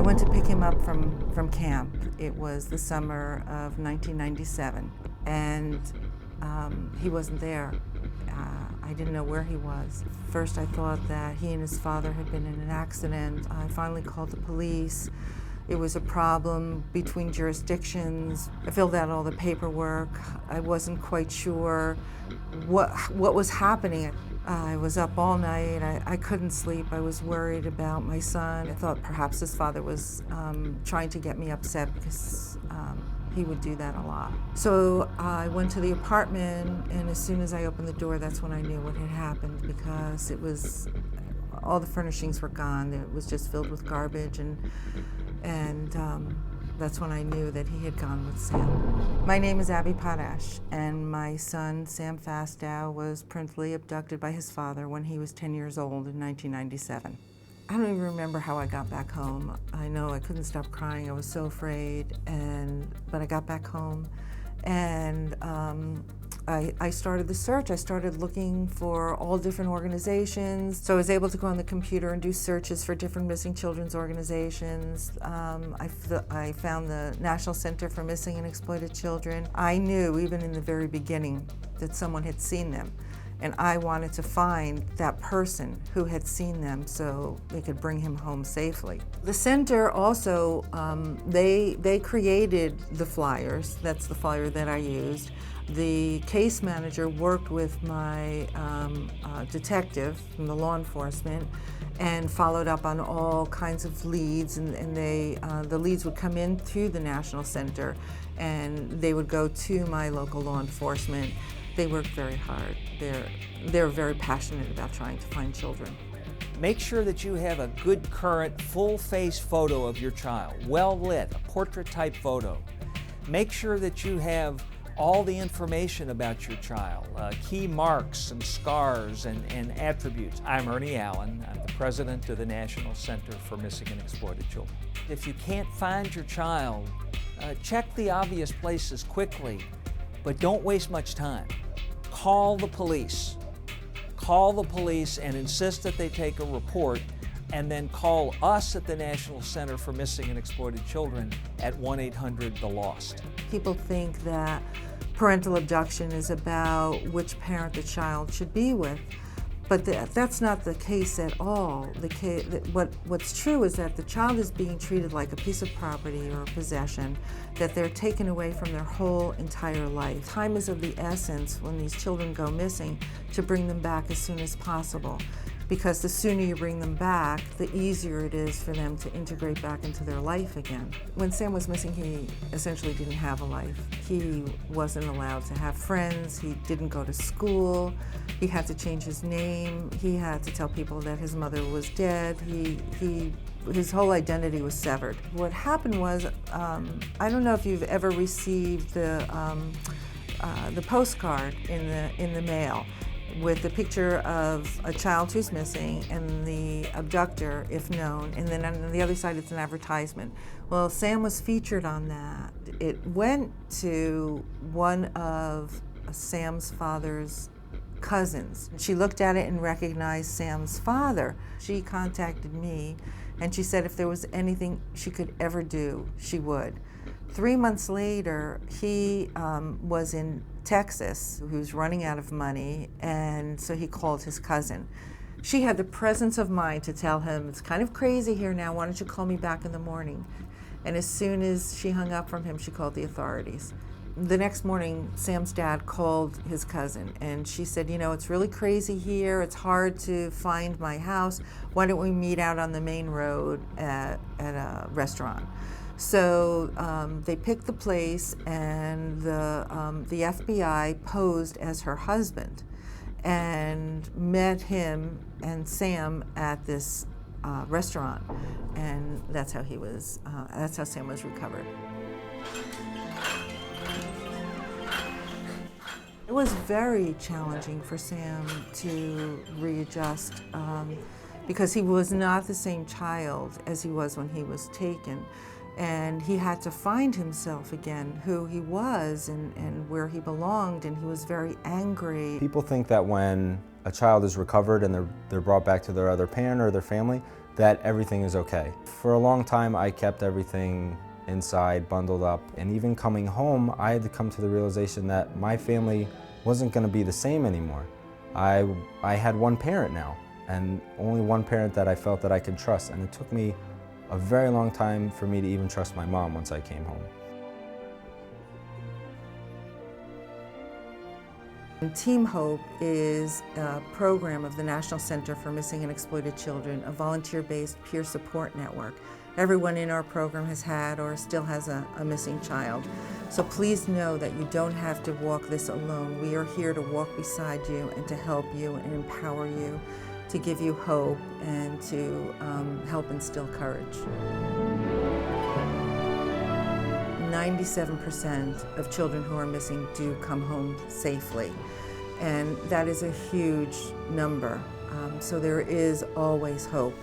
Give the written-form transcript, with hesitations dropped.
went to pick him up from camp. It was the summer of 1997, and he wasn't there. I didn't know where he was. First I thought that he and his father had been in an accident. I finally called the police. It was a problem between jurisdictions. I filled out all the paperwork. I wasn't quite sure what was happening. I was up all night. I couldn't sleep. I was worried about my son. I thought perhaps his father was trying to get me upset because he would do that a lot. So I went to the apartment, and as soon as I opened the door, that's when I knew what had happened, because it was, all the furnishings were gone. It was just filled with garbage, and that's when I knew that he had gone with Sam. My name is Abby Potash, and my son, Sam Fastow, was parentally abducted by his father when he was 10 years old in 1997. I don't even remember how I got back home. I know I couldn't stop crying. I was so afraid, but I got back home, and I started the search. I started looking for all different organizations. So I was able to go on the computer and do searches for different missing children's organizations. I found the National Center for Missing and Exploited Children. I knew, even in the very beginning, that someone had seen them. And I wanted to find that person who had seen them so they could bring him home safely. The center also, they created the flyers. That's the flyer that I used. The case manager worked with my detective from the law enforcement and followed up on all kinds of leads, and the leads would come in through the National Center, and they would go to my local law enforcement. They work very hard. They're very passionate about trying to find children. Make sure that you have a good, current, full-face photo of your child, well lit, a portrait-type photo. Make sure that you have all the information about your child, key marks and scars and attributes. I'm Ernie Allen. I'm the president of the National Center for Missing and Exploited Children. If you can't find your child, check the obvious places quickly, but don't waste much time. Call the police. Call the police and insist that they take a report, and then call us at the National Center for Missing and Exploited Children at 1-800-THE-LOST. People think that parental abduction is about which parent the child should be with, but that's not the case at all. What's true is that the child is being treated like a piece of property or a possession, that they're taken away from their whole entire life. Time is of the essence when these children go missing to bring them back as soon as possible, because the sooner you bring them back, the easier it is for them to integrate back into their life again. When Sam was missing, he essentially didn't have a life. He wasn't allowed to have friends. He didn't go to school. He had to change his name. He had to tell people that his mother was dead. His whole identity was severed. What happened was, I don't know if you've ever received the postcard in the mail with a picture of a child who's missing and the abductor, if known, and then on the other side it's an advertisement. Well, Sam was featured on that. It went to one of Sam's father's cousins. She looked at it and recognized Sam's father. She contacted me, and she said if there was anything she could ever do, she would. 3 months later, he was in Texas, who was running out of money, and so he called his cousin. She had the presence of mind to tell him, it's kind of crazy here now, why don't you call me back in the morning? And as soon as she hung up from him, she called the authorities. The next morning, Sam's dad called his cousin, and she said, you know, it's really crazy here, it's hard to find my house, why don't we meet out on the main road at a restaurant? So they picked the place, and the FBI posed as her husband and met him and Sam at this restaurant, and that's how Sam was recovered. It was very challenging for Sam to readjust because he was not the same child as he was when he was taken. And he had to find himself again, who he was and where he belonged, and he was very angry. People think that when a child is recovered and they're brought back to their other parent or their family, that everything is okay. For a long time, I kept everything inside, bundled up, and even coming home, I had to come to the realization that my family wasn't going to be the same anymore. I had one parent now, and only one parent that I felt that I could trust, and it took me a very long time for me to even trust my mom once I came home. Team Hope is a program of the National Center for Missing and Exploited Children, a volunteer-based peer support network. Everyone in our program has had or still has a missing child. So please know that you don't have to walk this alone. We are here to walk beside you and to help you and empower you, to give you hope and to help instill courage. 97% of children who are missing do come home safely, and that is a huge number. So there is always hope.